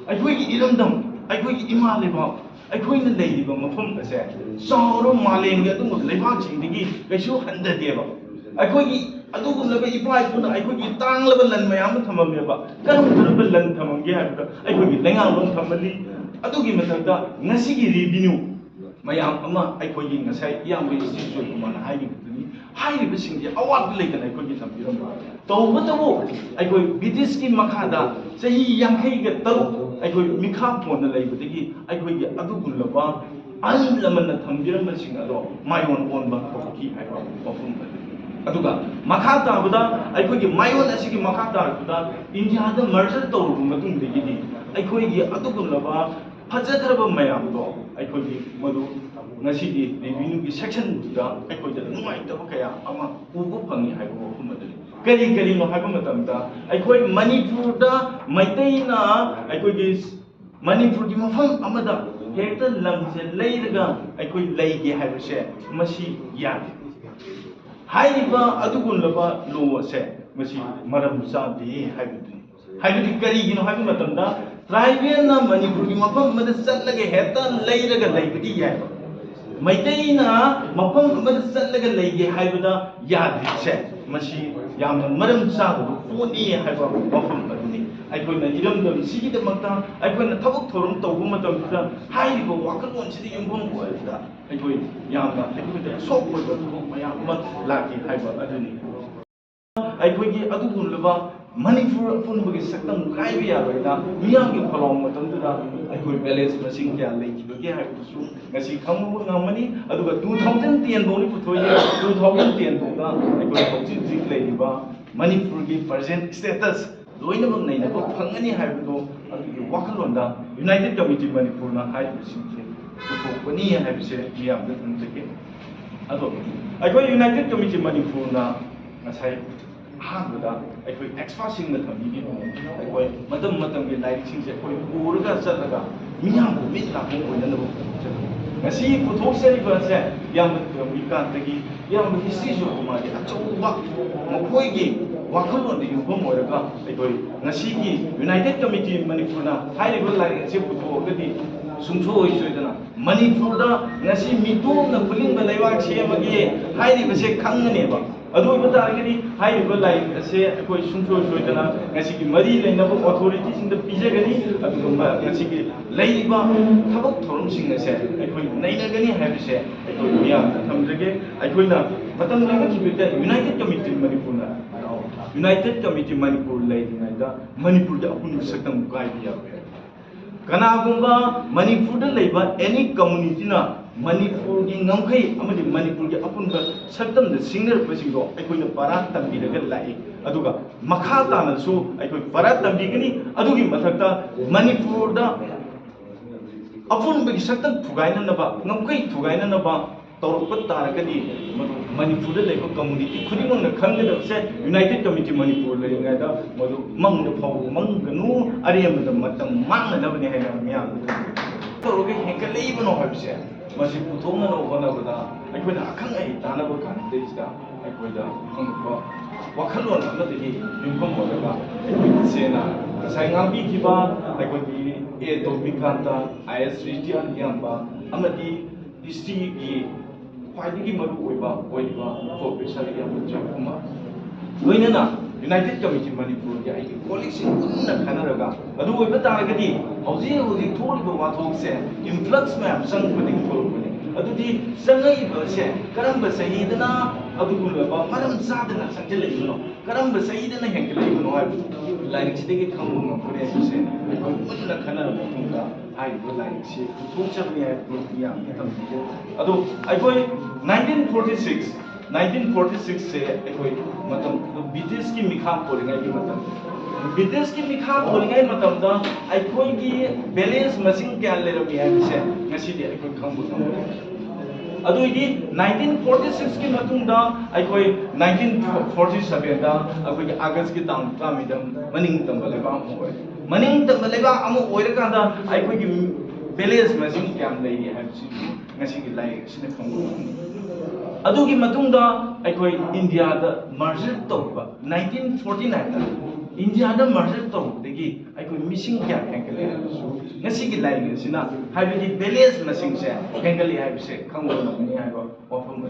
ꯑꯩꯈꯣꯏꯒꯤ ꯏꯔꯝꯗꯝ ꯑꯩꯈꯣꯏꯒꯤ ꯏꯃꯥ ꯂꯩꯕꯥꯛ ꯑꯩꯈꯣꯏꯅ ꯂꯩꯔꯤꯕ ꯃꯐꯝ ꯑꯁꯦ ꯆꯥꯎꯔꯕ ꯃꯥꯂꯦꯝꯒꯤ ꯑꯗꯨꯒꯨꯝꯕ ꯂꯩꯕꯥꯛꯁꯤꯡꯗꯒꯤ ꯀꯩꯁꯨ ꯍꯟꯊꯗꯦꯕ ꯑꯩꯈꯣꯏꯒꯤ ꯑꯗꯨꯒꯨꯝꯂꯕ ꯏꯄꯥ ꯏꯄꯨꯅ ꯑꯩꯈꯣꯏꯒꯤ ꯇꯥꯡꯂꯕ ꯂꯟ ꯃꯌꯥꯝ ꯑꯃ ꯊꯝꯃꯝꯃꯦꯕ ꯀꯔꯝ ꯀꯔꯝꯕ ꯂꯟ ꯊꯝꯃꯝꯒꯦ ꯍꯥꯏꯕꯗ ꯑꯩꯈꯣꯏꯒꯤ ꯂꯩꯉꯥꯛꯂꯣꯟ ꯊꯝꯃꯜꯂꯤ ꯑꯗꯨꯒꯤ ꯃꯊꯛꯇ ꯉꯁꯤꯒꯤ ꯔꯤꯚꯤꯅ꯭ꯌꯨ ꯃꯌꯥꯝ ꯑꯃ ꯑꯩꯈꯣꯏꯒꯤ ꯉꯁꯥꯏ ꯏꯌꯥꯝꯕ ꯏꯁꯇꯤꯆꯨꯋꯦꯜ ꯀꯨꯃꯥꯔꯅ ꯍꯥꯏꯈꯤꯕꯗꯨꯅꯤ ꯍꯥꯏꯔꯤꯕꯁꯤꯡꯁꯦ ꯑꯋꯥꯠꯄ ꯂꯩꯇꯅ ꯑꯩꯈꯣꯏꯒꯤ ꯊꯝꯕꯤꯔꯝꯕ ꯇꯧꯕꯇꯕꯨ ꯑꯩꯈꯣꯏ ꯕ꯭ꯔꯤꯇꯤꯁꯀꯤ ꯃꯈꯥꯗ ꯆꯍꯤ 53 ꯑꯩꯈꯣꯏ ꯃꯤꯈꯥ ꯄꯣꯟꯅ ꯂꯩꯕꯗꯒꯤ ꯑꯩꯈꯣꯏꯒꯤ ꯑꯗꯨꯒꯨꯝꯂꯕ ꯑꯍꯜ ꯂꯃꯟꯅ ꯊꯝꯕꯤꯔꯝꯕꯁꯤꯡ ꯑꯗꯣ ꯃꯥꯏꯌꯣꯟ ꯑꯣꯟꯕ ꯍꯧꯔꯛꯈꯤ ꯍꯥꯏꯕ ꯋꯥꯐꯝ ꯑꯗꯨꯅꯤ ꯑꯗꯨꯒ ꯃꯈꯥ ꯇꯥꯕꯗ ꯑꯩꯈꯣꯏꯒꯤ ꯃꯥꯏꯌꯣꯟ ꯑꯁꯤꯒꯤ ꯃꯈꯥ ꯇꯥꯔꯛꯄꯗ ꯏꯟꯗꯤꯌꯥꯗ ꯃꯔꯖꯔ ꯇꯧꯔꯕ ꯃꯇꯨꯡꯗꯒꯤꯗꯤ ꯑꯩꯈꯣꯏꯒꯤ ꯑꯗꯨꯒꯨꯝꯂꯕ ꯐꯖꯗ꯭ꯔꯕ ꯃꯌꯥꯝꯗꯣ ꯑꯩꯈꯣꯏꯒꯤ ꯃꯗꯨ ꯉꯁꯤꯒꯤ ꯔꯦꯚꯤꯅ꯭ꯌꯨꯒꯤ ꯁꯦꯛꯁꯟꯗꯨꯗ ꯑꯩꯈꯣꯏꯗ ꯅꯨꯡꯉꯥꯏꯇꯕ ꯀꯌꯥ ꯑꯃ ꯎꯕ ꯐꯪꯉꯤ ꯍꯥꯏꯕ ꯋꯥꯐꯝ ꯑꯗꯨꯅꯤ ꯀꯔꯤꯅꯣ ꯍꯥꯏꯕ ꯃꯇꯝꯗ ꯑꯩꯈꯣꯏ ꯃꯅꯤꯄꯨꯔꯗ ꯃꯩꯇꯩꯅ ꯑꯩꯈꯣꯏꯒꯤ ꯃꯅꯤꯄꯨꯔꯒꯤ ꯃꯐꯝ ꯑꯃꯗ ꯍꯦꯛꯇ ꯂꯝꯁꯦ ꯂꯩꯔꯒ ꯑꯩꯈꯣꯏ ꯂꯩꯒꯦ ꯍꯥꯏꯕꯁꯦ ꯃꯁꯤ ꯌꯥꯗꯦ ꯍꯥꯏꯔꯤꯕ ꯑꯗꯨꯒꯨꯝꯂꯕ ꯂꯣ ꯑꯁꯦ ꯃꯁꯤ ꯃꯔꯝ ꯆꯥꯗꯦ ꯍꯥꯏꯕꯗꯨꯅꯤ ꯍꯥꯏꯕꯗꯤ ꯀꯔꯤꯒꯤꯅꯣ ꯍꯥꯏꯕ ꯃꯇꯝꯗ ꯇ꯭ꯔꯥꯏꯕꯦꯜꯅ ꯃꯅꯤꯄꯨꯔꯒꯤ ꯃꯐꯝ ꯑꯃꯗ ꯆꯠꯂꯒ ꯍꯦꯛꯇ ꯂꯩꯔꯒ ꯂꯩꯕꯗꯤ ꯌꯥꯏ ꯃꯩꯇꯩꯅ ꯃꯐꯝ ꯑꯃꯗ ꯆꯠꯂꯒ ꯂꯩꯒꯦ ꯍꯥꯏꯕꯗ ꯌꯥꯗ꯭ꯔꯤꯁꯦ ꯃꯁꯤ ꯌꯥꯝꯅ ꯃꯔꯝ ꯆꯥꯗꯕ ꯄꯣꯠꯅꯤ ꯍꯥꯏꯕ ꯋꯥꯐꯝ ꯑꯗꯨꯅꯤ ꯑꯩꯈꯣꯏꯅ ꯏꯔꯝꯗꯝꯁꯤꯒꯤꯗꯃꯛꯇ ꯑꯩꯈꯣꯏꯅ ꯊꯕꯛ ꯊꯧꯔꯝ ꯇꯧꯕ ꯃꯇꯝꯗ ꯍꯥꯏꯔꯤꯕ ꯋꯥꯈꯜꯂꯣꯟꯁꯤꯗ ꯌꯨꯝꯐꯝ ꯑꯣꯏꯔꯒ ꯑꯩꯈꯣꯏ ꯌꯥꯝꯅ ꯑꯩꯈꯣꯏꯗ ꯁꯣꯛ ꯑꯣꯏꯕ ꯊꯕꯛ ꯃꯌꯥꯝ ꯑꯃ ꯂꯥꯛꯈꯤ ꯍꯥꯏꯕ ꯑꯗꯨꯅꯤ ꯑꯩꯈꯣꯏꯒꯤ ꯑꯗꯨꯒꯨꯝꯂꯕ ꯃꯅꯤꯄꯨꯔ ꯑꯄꯨꯟꯕꯒꯤ ꯁꯛꯇꯝ ꯀꯥꯏꯕ ꯌꯥꯔꯣꯏꯅ ꯃꯤꯌꯥꯝꯒꯤ ꯈꯧꯔꯥꯡꯕ ꯃꯇꯝꯗꯨꯗ ꯑꯩꯈꯣꯏ ꯕꯦꯂꯦꯟꯁ ꯃꯁꯤꯡ ꯀꯌꯥ ꯂꯩꯈꯤꯕꯒꯦ ꯍꯥꯏꯕꯗꯨꯁꯨ ꯉꯁꯤ ꯈꯪꯕ ꯉꯝꯃꯅꯤ ꯑꯗꯨꯒ 2010 ꯐꯥꯎꯅꯤ ꯄꯨꯊꯣꯛꯏ 2010 ꯐꯥꯎꯗ ꯑꯩꯈꯣꯏ ꯍꯧꯖꯤꯛ ꯍꯧꯖꯤꯛ ꯂꯩꯔꯤꯕ ꯃꯅꯤꯄꯨꯔꯒꯤ ꯄ꯭ꯔꯖꯦꯟ ꯁ꯭ꯇꯦꯇꯁ ꯂꯣꯏꯅꯃꯛ ꯅꯩꯅꯕ ꯐꯪꯒꯅꯤ ꯍꯥꯏꯕꯗꯣ ꯑꯗꯨꯒꯤ ꯋꯥꯈꯜꯂꯣꯟꯗ ꯌꯨꯅꯥꯏꯇꯦꯗ ꯀꯝꯃꯤꯇꯤ ꯃꯅꯤꯄꯨꯔꯅ ꯍꯥꯏꯔꯤꯕꯁꯤꯡꯁꯦ ꯄꯨꯊꯣꯛꯄꯅꯤ ꯍꯥꯏꯕꯁꯦ ꯃꯤꯌꯥꯝꯗ ꯊꯝꯖꯒꯦ ꯑꯗꯣ ꯑꯩꯈꯣꯏ ꯌꯨꯅꯥꯏꯇꯦꯗ ꯀꯝꯃꯤꯇꯤ ꯃꯅꯤꯄꯨꯔꯅ ꯉꯁꯥꯏ ꯑꯍꯥꯟꯕꯗ ꯑꯩꯈꯣꯏ ꯑꯦꯛꯁꯄꯥꯔꯠꯁꯤꯡꯅ ꯊꯝꯕꯤꯈꯤꯕ ꯑꯩꯈꯣꯏ ꯃꯇꯝ ꯃꯇꯝꯒꯤ ꯂꯥꯏꯔꯤꯛꯁꯤꯡꯁꯦ ꯑꯩꯈꯣꯏ ꯄꯨꯔꯒ ꯆꯠꯂꯒ ꯃꯤꯌꯥꯝꯕꯨ ꯃꯤꯠ ꯅꯥꯀꯣꯡ ꯑꯣꯏꯅꯅꯕ ꯄꯨꯊꯣꯛꯆꯕꯅꯤ ꯉꯁꯤ ꯄꯨꯊꯣꯛꯆꯔꯤꯕ ꯑꯁꯦ ꯏꯌꯥꯝꯕ ꯔꯕꯤꯀꯥꯟꯇꯒꯤ ꯏꯌꯥꯝꯕ ꯍꯤꯁꯇ꯭ꯔꯤꯁꯨ ꯃꯥꯒꯤ ꯑꯆꯧꯕ ꯃꯈꯣꯏꯒꯤ ꯋꯥꯈꯜꯂꯣꯟꯗ ꯌꯨꯝꯐꯝ ꯑꯣꯏꯔꯒ ꯑꯩꯈꯣꯏ ꯉꯁꯤꯒꯤ ꯌꯨꯅꯥꯏꯇꯦꯗ ꯀꯝꯃꯤꯇꯤ ꯃꯅꯤꯄꯨꯔꯅ ꯍꯥꯏꯔꯤꯕ ꯂꯥꯏꯔꯤꯛ ꯑꯁꯤ ꯄꯨꯊꯣꯛꯑꯒꯗꯤ ꯁꯨꯡꯁꯣꯏ ꯁꯣꯏꯗꯅ ꯃꯅꯤꯄꯨꯔꯗ ꯉꯁꯤ ꯃꯤꯇꯣꯞꯅ ꯈꯨꯜꯂꯤꯡꯕ ꯂꯩꯕꯥꯛ ꯁꯦꯝꯃꯒꯦ ꯍꯥꯏꯔꯤꯕꯁꯦ ꯈꯪꯒꯅꯦꯕ ꯑꯗꯨ ꯑꯣꯏꯕ ꯇꯥꯔꯒꯗꯤ ꯍꯥꯏꯔꯤꯕ ꯂꯥꯏꯔꯤꯛ ꯑꯁꯦ ꯑꯩꯈꯣꯏ ꯁꯨꯡꯁꯣꯏ ꯁꯣꯏꯗꯅ ꯉꯁꯤꯒꯤ ꯃꯔꯤ ꯂꯩꯅꯕ ꯑꯣꯊꯣꯔꯤꯇꯤꯁꯤꯡꯗ ꯄꯤꯖꯒꯅꯤ ꯑꯗꯨꯒ ꯉꯁꯤꯒꯤ ꯂꯩꯔꯤꯕ ꯊꯕꯛ ꯊꯧꯔꯝꯁꯤꯡ ꯑꯁꯦ ꯑꯩꯈꯣꯏ ꯅꯩꯅꯒꯅꯤ ꯍꯥꯏꯕꯁꯦ ꯑꯩꯈꯣꯏ ꯃꯤꯌꯥꯝꯗ ꯊꯝꯖꯒꯦ ꯑꯩꯈꯣꯏꯅ ꯃꯇꯝ ꯂꯩꯕꯈꯤꯕꯗ ꯌꯨꯅꯥꯏꯇꯦꯗ ꯀꯝꯃꯤꯇꯤ ꯃꯅꯤꯄꯨꯔꯅ ꯌꯨꯅꯥꯏꯇꯦꯗ ꯀꯝꯃꯤꯇꯤ ꯃꯅꯤꯄꯨꯔ ꯂꯩꯔꯤꯉꯩꯗ ꯃꯅꯤꯄꯨꯔꯒꯤ ꯑꯄꯨꯟꯕ ꯁꯛꯇꯝ ꯀꯥꯏꯕ ꯌꯥꯔꯣꯏ ꯀꯅꯥꯒꯨꯝꯕ ꯃꯅꯤꯄꯨꯔꯗ ꯂꯩꯕ ꯑꯦꯅꯤ ꯀꯝꯃꯨꯅꯤꯇꯤꯅ ꯃꯅꯤꯄꯨꯔꯒꯤ ꯉꯝꯈꯩ ꯑꯃꯗꯤ ꯃꯅꯤꯄꯨꯔꯒꯤ ꯑꯄꯨꯟꯕ ꯁꯛꯇꯝꯗ ꯁꯤꯡꯅꯔꯛꯄꯁꯤꯡꯗꯣ ꯑꯩꯈꯣꯏꯅ ꯄꯥꯔꯥ ꯇꯝꯕꯤꯔꯒ ꯂꯥꯛꯏ ꯑꯗꯨꯒ ꯃꯈꯥ ꯇꯥꯅꯁꯨ ꯑꯩꯈꯣই ꯄꯥꯔꯥ ꯇꯝꯕꯤꯒꯅꯤ ꯑꯗꯨꯒꯤ ꯃꯊꯛꯇ ꯃꯅꯤꯄꯨꯔꯗ ꯑꯄꯨꯟꯕꯒꯤ ꯁꯛꯇꯝ ꯊꯨꯒꯥꯏꯅꯅꯕ ꯉꯝꯈꯩ ꯊꯨꯒꯥꯏꯅꯅꯕ तौरप तारगदी मणिपुर लेब कम्युनिटी खुदिमंगना खंगदबसे यूनाइटेड कमिटी मणिपुर लेंगादा मदु मंग फाव मंगनु अरेमद मतम मांगनबने हैना मियाम तौरगे हेंकलेइबनो हाबसे मसि पुथोंगनो होनबदा अखोना अखंग आई तानब कांटेक्सदा अखोदा खंगबो वखलोन अमदगी युखम होलगा सेना साइंगाबी किबा अखोदी ए टॉपिकांता आईएस रिटियन याम्बा अमदी हिस्ट्री की ख्वाइदगी मरु ओइबा प्रोफेसर याम्बा जकुमा लोइनना यूनाइटेड कमिटी मणिपुर के आई कोलिक्सिंग उन्ना खनरगा अदु ओइबा तारगदी हौजी हौजी थोलिबा वाथोकसे इन्फ्लक्स मैम संगपदिंग थोलपनि अदुदि संगइबसे करंबा सहीदना अदुगुलबा मरम सादना संजलेइबनो करंबा सहीदना हेंकलेइबनो हाइबु लाइरिक्सिदगी खंबु ngapure से उन्ना खनर मथुंगा हाइबु लाइरिक्सि थोचबनि हाइबु याम तमबियो अदु अखोय 1946 से अखोय मतम ब्रिटिश की मिखा पोरिंगाई की मतम ब्रिटिश की मिखा पोरिंगाई मतम दा अखोय की बैलेंस मसिंग क्या लेरमी हाइबसे ngasidi अखोय खंबु अदुगी 1946 की मतुंदा अखोय 1947 दा अखोय अगस्त की तांग तामिदम मनिंग तंबलेबा होय मनिंग तंबलेबा अमो ओइरकांदा अखोय की बैलेंस मसिंग क्या लेरी हाइबसी ngasiगी लाइक सिने खंबु अदुगी मतुंदा अखोय इंडिया दा मर्जर तौबा 1949 दा इंडिया मर्जर तौबदगी अखोई मिसिंग क्या हेंगले ngasi gi lai sina haibi balance मसिंग से हेंगले हाइबसे खंगो नमनि हाइबो वफम